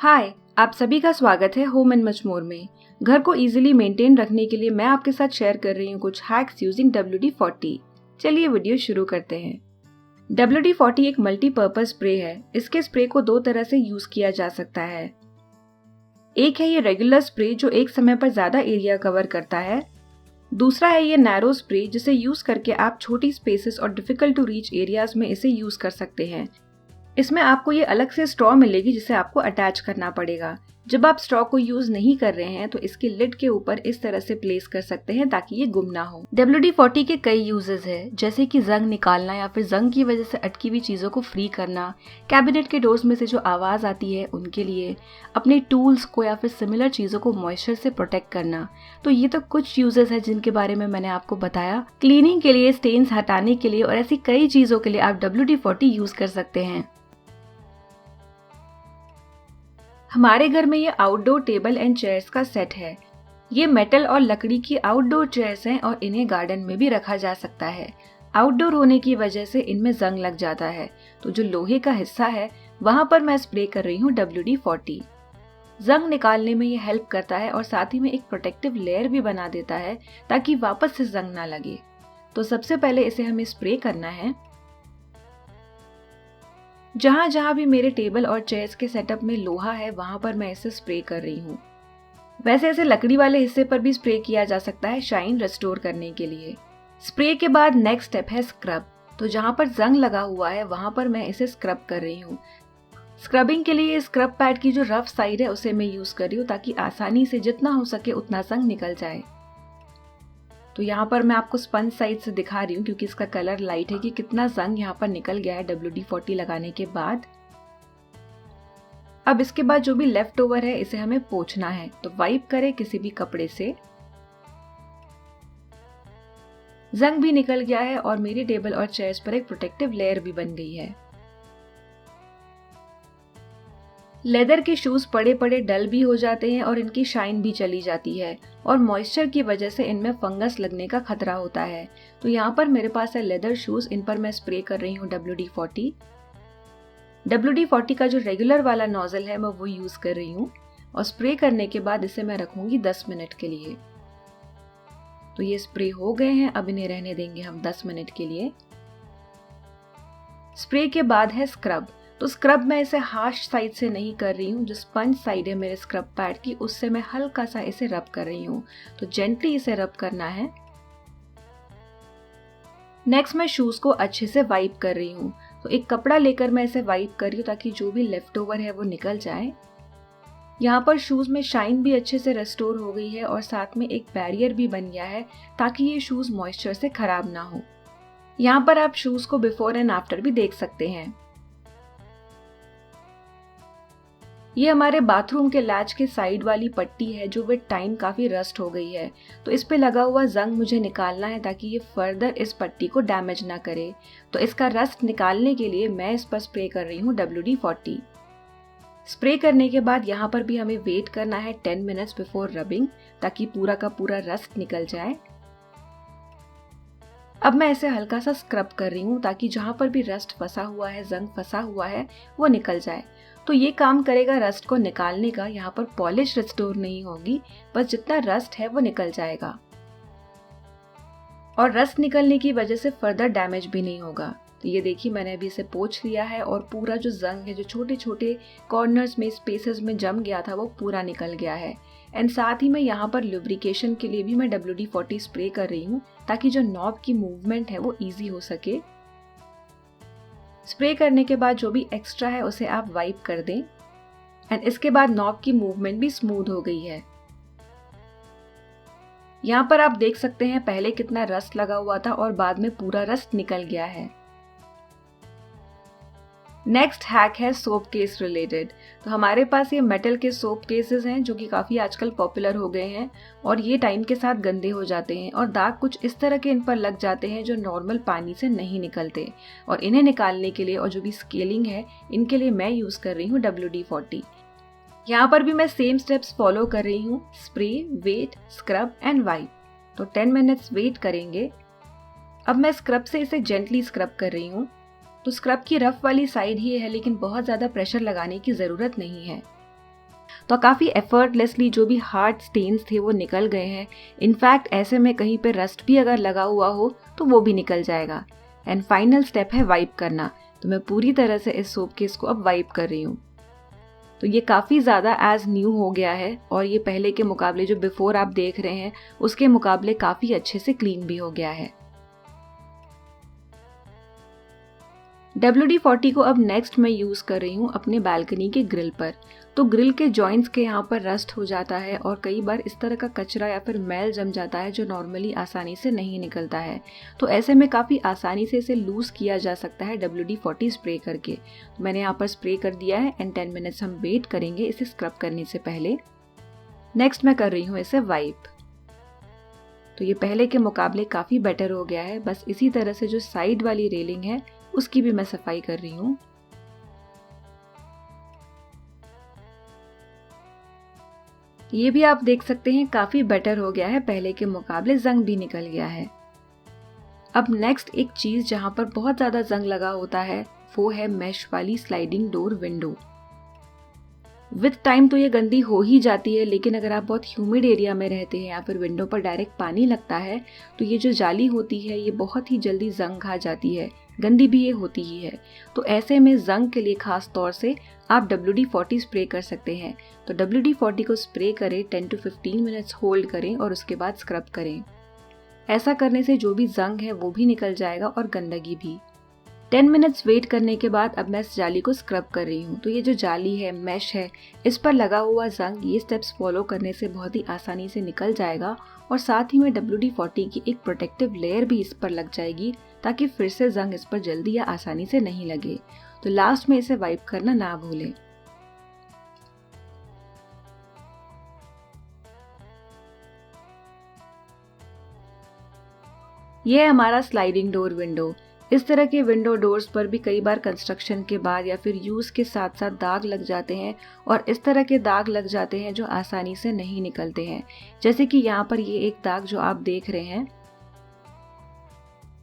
हाय, आप सभी का स्वागत है होम एंड मच मोर में। घर को इजीली मेंटेन रखने के लिए मैं आपके साथ शेयर कर रही हूँ कुछ हैक्स यूजिंग WD-40। चलिए वीडियो शुरू करते हैं। WD-40 एक मल्टीपर्पज स्प्रे है। इसके स्प्रे को दो तरह से यूज किया जा सकता है। एक है ये रेगुलर स्प्रे जो एक समय पर ज्यादा एरिया कवर करता है। दूसरा है ये नैरो स्प्रे जिसे यूज करके आप छोटी स्पेसेस और डिफिकल्ट टू रीच एरियाज में इसे यूज कर सकते हैं। इसमें आपको ये अलग से स्ट्रॉ मिलेगी जिसे आपको अटैच करना पड़ेगा। जब आप स्ट्रॉ को यूज नहीं कर रहे हैं तो इसके लिड के ऊपर इस तरह से प्लेस कर सकते हैं ताकि ये गुम ना हो। WD-40 के कई यूजेस है, जैसे कि जंग निकालना या फिर जंग की वजह से अटकी हुई चीजों को फ्री करना, कैबिनेट के डोर्स में से जो आवाज आती है उनके लिए, अपने टूल्स को या फिर सिमिलर चीजों को मॉइस्चर से प्रोटेक्ट करना। तो ये तो कुछ यूजेस है जिनके बारे में मैंने आपको बताया। क्लीनिंग के लिए, स्टेन्स हटाने के लिए और ऐसी कई चीजों के लिए आप WD-40 यूज कर सकते हैं। हमारे घर में ये आउटडोर टेबल एंड चेयर्स का सेट है। ये मेटल और लकड़ी की आउटडोर चेयर्स हैं और इन्हें गार्डन में भी रखा जा सकता है। आउटडोर होने की वजह से इनमें जंग लग जाता है, तो जो लोहे का हिस्सा है वहां पर मैं स्प्रे कर रही हूँ WD-40। जंग निकालने में ये हेल्प करता है और साथ ही में एक प्रोटेक्टिव लेयर भी बना देता है ताकि वापस से जंग ना लगे। तो सबसे पहले इसे हमें स्प्रे करना है। जहां जहां भी मेरे टेबल और चेयर्स के सेटअप में लोहा है वहां पर मैं इसे स्प्रे कर रही हूँ। वैसे इसे लकड़ी वाले हिस्से पर भी स्प्रे किया जा सकता है शाइन रेस्टोर करने के लिए। स्प्रे के बाद नेक्स्ट स्टेप है स्क्रब। तो जहां पर जंग लगा हुआ है वहां पर मैं इसे स्क्रब कर रही हूँ। स्क्रबिंग के लिए स्क्रब पैड की जो रफ साइड है उसे मैं यूज कर रही हूँ ताकि आसानी से जितना हो सके उतना जंग निकल जाए। तो यहाँ पर मैं आपको स्पंज साइड से दिखा रही हूँ क्योंकि इसका कलर लाइट है कि कितना जंग यहाँ पर निकल गया है WD-40 लगाने के बाद। अब इसके बाद जो भी लेफ्ट ओवर है इसे हमें पोंछना है, तो वाइप करें किसी भी कपड़े से। जंग भी निकल गया है और मेरी टेबल और चेयर्स पर एक प्रोटेक्टिव लेयर भी बन गई है। लेदर के शूज पड़े पड़े डल भी हो जाते हैं और इनकी शाइन भी चली जाती है और मॉइस्चर की वजह से इनमें फंगस लगने का खतरा होता है। तो यहाँ पर मेरे पास है लेदर शूज, इन पर मैं स्प्रे कर रही हूँ WD-40। WD-40 का जो रेगुलर वाला नोजल है मैं वो यूज कर रही हूँ और स्प्रे करने के बाद इसे मैं रखूंगी 10 मिनट के लिए। तो ये स्प्रे हो गए हैं, अब इन्हें रहने देंगे हम 10 मिनट के लिए। स्प्रे के बाद है स्क्रब। तो स्क्रब मैं इसे हार्श साइड से नहीं कर रही हूँ, जो स्पंज साइड है मेरे स्क्रब पैड की उससे मैं हल्का सा इसे रब कर रही हूँ। तो जेंटली इसे रब करना है। नेक्स्ट मैं शूज को अच्छे से वाइप कर रही हूँ। तो एक कपड़ा लेकर मैं इसे वाइप कर रही हूँ ताकि जो भी लेफ्ट ओवर है वो निकल जाए। यहाँ पर शूज में शाइन भी अच्छे से रेस्टोर हो गई है और साथ में एक बैरियर भी बन गया है ताकि ये शूज मॉइस्चर से खराब ना हो। यहाँ पर आप शूज को बिफोर एंड आफ्टर भी देख सकते हैं। ये हमारे बाथरूम के लैच के साइड वाली पट्टी है जो विद टाइम काफी रस्ट हो गई है। तो इस पे लगा हुआ जंग मुझे निकालना है ताकि ये फर्दर इस पट्टी को डैमेज ना करे। तो इसका रस्ट निकालने के लिए मैं इस पर स्प्रे कर रही हूँ WD-40। स्प्रे करने के बाद यहाँ पर भी हमें वेट करना है 10 मिनट्स बिफोर रबिंग ताकि पूरा का पूरा रस्ट निकल जाए। अब मैं इसे हल्का सा स्क्रब कर रही हूँ ताकि जहाँ पर भी रस्ट फंसा हुआ है, जंग फंसा हुआ है, वो निकल जाए। तो ये काम करेगा रस्ट को निकालने का। यहाँ पर पॉलिश रिस्टोर नहीं होगी, बस जितना रस्ट है वो निकल जाएगा और रस्ट निकलने की वजह से फर्दर डैमेज भी नहीं होगा। तो ये देखिए मैंने अभी इसे पोंछ लिया है और पूरा जो जंग है, जो छोटे छोटे कॉर्नर्स में, स्पेसेस में जम गया था, वो पूरा निकल गया है। एंड साथ ही में यहाँ पर लुब्रिकेशन के लिए भी मैं WD-40 स्प्रे कर रही हूँ ताकि जो नॉब की मूवमेंट है वो इजी हो सके। स्प्रे करने के बाद जो भी एक्स्ट्रा है उसे आप वाइप कर दें एंड इसके बाद नॉब की मूवमेंट भी स्मूथ हो गई है। यहाँ पर आप देख सकते हैं पहले कितना रस्ट लगा हुआ था और बाद में पूरा रस्ट निकल गया है। नेक्स्ट हैक है सोप केस रिलेटेड। तो हमारे पास ये मेटल के सोप केसेस हैं जो कि काफ़ी आजकल पॉपुलर हो गए हैं और ये टाइम के साथ गंदे हो जाते हैं और दाग कुछ इस तरह के इन पर लग जाते हैं जो नॉर्मल पानी से नहीं निकलते। और इन्हें निकालने के लिए और जो भी स्केलिंग है इनके लिए मैं यूज़ कर रही हूँ WD-40। यहाँ पर भी मैं सेम स्टेप्स फॉलो कर रही हूँ, spray, wet, scrub and wipe. तो 10 मिनट्स वेट करेंगे। अब मैं स्क्रब से इसे जेंटली स्क्रब कर रही हूँ। तो स्क्रब की रफ वाली साइड ही है लेकिन बहुत ज़्यादा प्रेशर लगाने की ज़रूरत नहीं है। तो काफ़ी एफर्टलेसली जो भी हार्ड स्टेन्स थे वो निकल गए हैं। इनफैक्ट ऐसे में कहीं पे रस्ट भी अगर लगा हुआ हो तो वो भी निकल जाएगा। एंड फाइनल स्टेप है वाइप करना। तो मैं पूरी तरह से इस सोप केस को अब वाइप कर रही हूँ। तो ये काफ़ी ज़्यादा एज न्यू हो गया है और ये पहले के मुकाबले जो बिफोर आप देख रहे हैं उसके मुकाबले काफ़ी अच्छे से क्लीन भी हो गया है। WD-40 को अब नेक्स्ट मैं यूज़ कर रही हूँ अपने बालकनी के ग्रिल पर। तो ग्रिल के जॉइंट्स के यहाँ पर रस्ट हो जाता है और कई बार इस तरह का कचरा या फिर मैल जम जाता है जो नॉर्मली आसानी से नहीं निकलता है। तो ऐसे में काफ़ी आसानी से इसे लूज़ किया जा सकता है WD-40 स्प्रे करके। तो मैंने यहाँ पर स्प्रे कर दिया है एंड 10 मिनट्स हम वेट करेंगे इसे स्क्रब करने से पहले। नेक्स्ट मैं कर रही हूँ इसे वाइप। तो ये पहले के मुकाबले काफ़ी बेटर हो गया है। बस इसी तरह से जो साइड वाली रेलिंग है उसकी भी मैं सफाई कर रही हूँ। ये भी आप देख सकते हैं काफ़ी बेटर हो गया है, पहले के मुकाबले जंग भी निकल गया है। अब नेक्स्ट एक चीज़ जहाँ पर बहुत ज़्यादा जंग लगा होता है वो है मैश वाली sliding door window. With time तो ये गंदी हो ही जाती है, लेकिन अगर आप बहुत ह्यूमिड एरिया में रहते हैं या फिर विंडो पर डायरेक्ट पानी लगता है तो ये जो जाली होती है ये बहुत ही जल्दी जंग खा जाती है, गंदी भी ये होती ही है। तो ऐसे में जंग के लिए खास तौर से आप WD-40 स्प्रे कर सकते हैं। तो WD-40 को स्प्रे करें, 10 to 15 मिनट्स होल्ड करें और उसके बाद स्क्रब करें। ऐसा करने से जो भी जंग है वो भी निकल जाएगा और गंदगी भी। 10 मिनट्स वेट करने के बाद अब मैं इस जाली को स्क्रब कर रही हूँ। तो ये जो जाली है, मैश है, इस पर लगा हुआ जंग ये स्टेप्स फॉलो करने से बहुत ही आसानी से निकल जाएगा और साथ ही में WD-40 की एक प्रोटेक्टिव लेयर भी इस पर लग जाएगी ताकि फिर से जंग इस पर जल्दी या आसानी से नहीं लगे। तो लास्ट में इसे वाइप करना ना भूलें। ये है हमारा स्लाइडिंग डोर विंडो। इस तरह के विंडो डोर्स पर भी कई बार कंस्ट्रक्शन के बाद या फिर यूज़ के साथ साथ दाग लग जाते हैं और इस तरह के दाग लग जाते हैं जो आसानी से नहीं निकलते हैं। जैसे कि यहाँ पर ये एक दाग जो आप देख रहे हैं,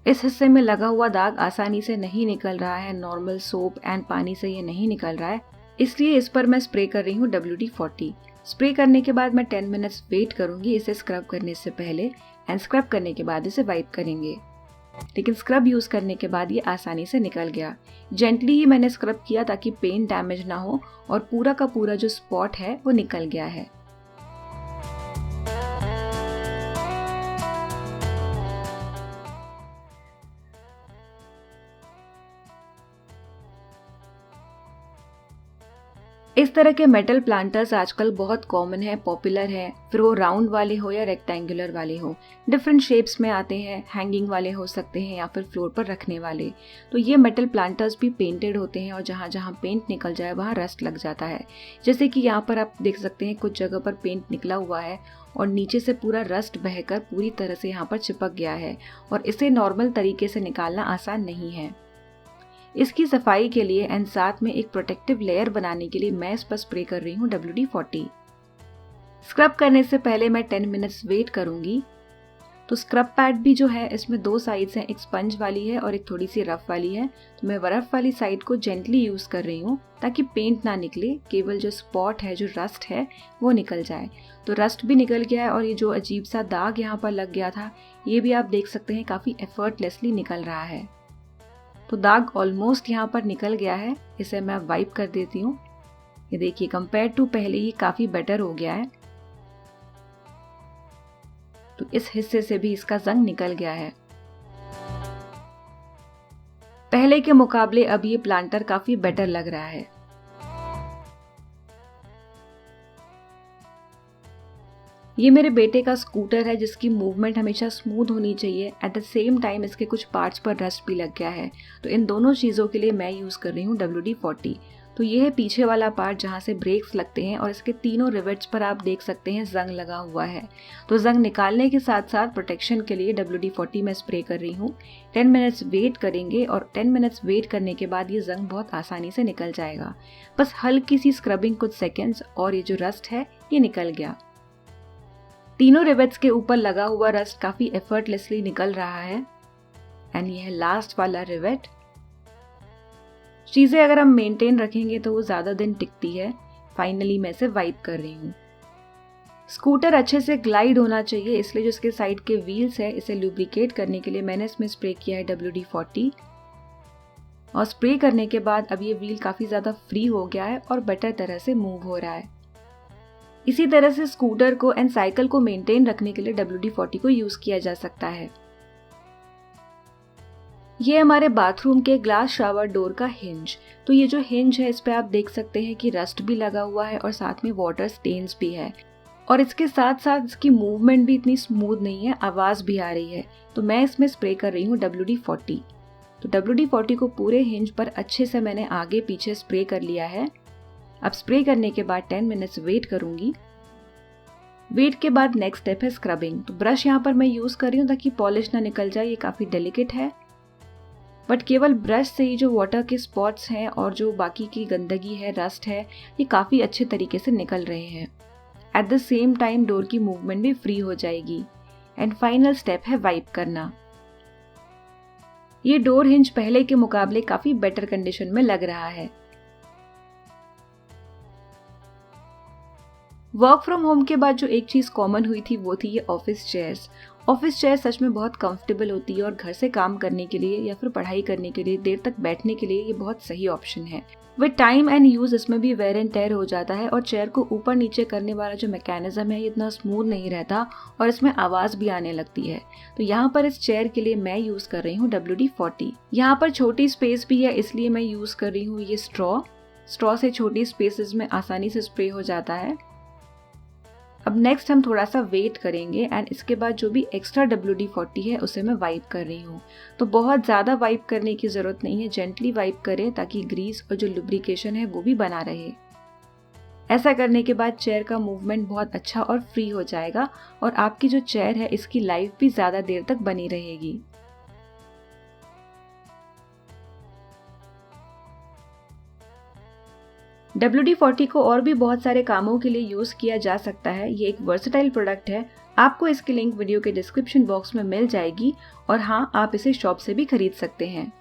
इस हिस्से में लगा हुआ दाग आसानी से नहीं निकल रहा है। नॉर्मल सोप एंड पानी से ये नहीं निकल रहा है, इसलिए इस पर मैं स्प्रे कर रही हूँ WD-40। स्प्रे करने के बाद मैं 10 मिनट्स वेट करूँगी इसे स्क्रब करने से पहले एंड स्क्रब करने के बाद इसे वाइप करेंगे। लेकिन स्क्रब यूज़ करने के बाद ये आसानी से निकल गया। जेंटली ही मैंने स्क्रब किया ताकि पेंट डैमेज ना हो और पूरा का पूरा जो स्पॉट है वो निकल गया है। इस तरह के मेटल प्लांटर्स आजकल बहुत कॉमन है, पॉपुलर है, फिर वो राउंड वाले हो या रेक्टेंगुलर वाले हो, डिफरेंट शेप्स में आते हैं, हैंगिंग वाले हो सकते हैं या फिर फ्लोर पर रखने वाले। तो ये मेटल प्लांटर्स भी पेंटेड होते हैं और जहाँ जहाँ पेंट निकल जाए वहाँ रस्ट लग जाता है। जैसे कि यहाँ पर आप देख सकते हैं कुछ जगह पर पेंट निकला हुआ है और नीचे से पूरा रस्ट बहकर पूरी तरह से यहाँ पर चिपक गया है और इसे नॉर्मल तरीके से निकालना आसान नहीं है। इसकी सफाई के लिए एंड साथ में एक प्रोटेक्टिव लेयर बनाने के लिए मैं इस पर स्प्रे कर रही हूँ WD-40। स्क्रब करने से पहले मैं 10 मिनट्स वेट करूंगी। तो स्क्रब पैड भी जो है इसमें दो साइड्स हैं, एक स्पंज वाली है और एक थोड़ी सी रफ वाली है। तो मैं रफ वाली साइड को जेंटली यूज कर रही हूँ ताकि पेंट ना निकले, केवल जो स्पॉट है, जो रस्ट है वो निकल जाए। तो रस्ट भी निकल गया है और ये जो अजीब सा दाग यहाँ पर लग गया था ये भी आप देख सकते हैं काफी एफर्टलेसली निकल रहा है। तो दाग ऑलमोस्ट यहाँ पर निकल गया है, इसे मैं वाइप कर देती हूँ। ये देखिए कंपेयर टू पहले ही काफी बेटर हो गया है। तो इस हिस्से से भी इसका जंग निकल गया है। पहले के मुकाबले अब ये प्लांटर काफी बेटर लग रहा है। ये मेरे बेटे का स्कूटर है जिसकी मूवमेंट हमेशा स्मूथ होनी चाहिए। एट द सेम टाइम इसके कुछ पार्ट्स पर रस्ट भी लग गया है, तो इन दोनों चीज़ों के लिए मैं यूज़ कर रही हूँ WD-40। तो ये है पीछे वाला पार्ट जहाँ से ब्रेक्स लगते हैं और इसके तीनों रिवेट्स पर आप देख सकते हैं जंग लगा हुआ है। तो जंग निकालने के साथ साथ प्रोटेक्शन के लिए WD-40 मैं स्प्रे कर रही हूँ। 10 मिनट्स वेट करेंगे और 10 मिनट्स वेट करने के बाद ये जंग बहुत आसानी से निकल जाएगा। बस हल्की सी स्क्रबिंग कुछ सेकेंड्स और ये जो रस्ट है ये निकल गया। तीनों रिवेट्स के ऊपर लगा हुआ रस्ट काफी एफर्टलेसली निकल रहा है। एंड ये है लास्ट वाला रिवेट। चीजें अगर हम मेंटेन रखेंगे तो वो ज्यादा दिन टिकती है। फाइनली मैं इसे वाइप कर रही हूँ। स्कूटर अच्छे से ग्लाइड होना चाहिए, इसलिए जो इसके साइड के व्हील्स है इसे लुब्रिकेट करने के लिए मैंने इसमें स्प्रे किया है WD-40। और स्प्रे करने के बाद अब ये व्हील काफ़ी ज़्यादा फ्री हो गया है और बेटर तरह से मूव हो रहा है। इसी तरह से स्कूटर को एंड साइकिल को मेंटेन रखने के लिए WD-40 को यूज़ किया जा सकता है। ये हमारे बाथरूम के ग्लास शावर डोर का हिंज। तो ये जो हिंज है इस पे आप देख सकते हैं कि रस्ट भी लगा हुआ है और साथ में वाटर स्टेन्स भी है, और इसके साथ साथ इसकी मूवमेंट भी इतनी स्मूथ नहीं है, आवाज़ भी आ रही है। तो मैं इसमें स्प्रे कर रही हूँ WD-40। तो WD-40 को पूरे हिंज पर अच्छे से मैंने आगे पीछे स्प्रे कर लिया है। अब स्प्रे करने के बाद 10 मिनट्स वेट करूँगी। वेट के बाद नेक्स्ट स्टेप है स्क्रबिंग। तो ब्रश यहाँ पर मैं यूज़ कर रही हूँ ताकि पॉलिश ना निकल जाए, ये काफ़ी डेलिकेट है। बट केवल ब्रश से ही जो वाटर के स्पॉट्स हैं और जो बाकी की गंदगी है, रस्ट है, ये काफ़ी अच्छे तरीके से निकल रहे हैं। At the same time door की मूवमेंट भी फ्री हो जाएगी। एंड फाइनल स्टेप है वाइप करना। ये डोर हिंज पहले के मुकाबले काफ़ी बेटर कंडीशन में लग रहा है। वर्क फ्रॉम होम के बाद जो एक चीज़ कॉमन हुई थी वो थी ये ऑफिस चेयर्स। ऑफिस चेयर सच में बहुत कंफर्टेबल होती है और घर से काम करने के लिए या फिर पढ़ाई करने के लिए, देर तक बैठने के लिए ये बहुत सही ऑप्शन है। विद टाइम एंड यूज इसमें भी वेयर एंड टेयर हो जाता है और चेयर को ऊपर नीचे करने वाला जो मैकेनिज्म है ये इतना स्मूथ नहीं रहता और इसमें आवाज़ भी आने लगती है। तो यहाँ पर इस चेयर के लिए मैं यूज़ कर रही हूँ WD-40। यहाँ पर छोटी स्पेस भी है, इसलिए मैं यूज़ कर रही हूँ ये स्ट्रॉ से छोटी स्पेसेस में आसानी से स्प्रे हो जाता है। अब नेक्स्ट हम थोड़ा सा वेट करेंगे एंड इसके बाद जो भी एक्स्ट्रा WD-40 है उसे मैं वाइप कर रही हूँ। तो बहुत ज़्यादा वाइप करने की ज़रूरत नहीं है, जेंटली वाइप करें ताकि ग्रीस और जो लुब्रिकेशन है वो भी बना रहे। ऐसा करने के बाद चेयर का मूवमेंट बहुत अच्छा और फ्री हो जाएगा और आपकी जो चेयर है इसकी लाइफ भी ज़्यादा देर तक बनी रहेगी। WD-40 को और भी बहुत सारे कामों के लिए यूज़ किया जा सकता है। ये एक वर्सेटाइल प्रोडक्ट है। आपको इसकी लिंक वीडियो के डिस्क्रिप्शन बॉक्स में मिल जाएगी और हाँ, आप इसे शॉप से भी खरीद सकते हैं।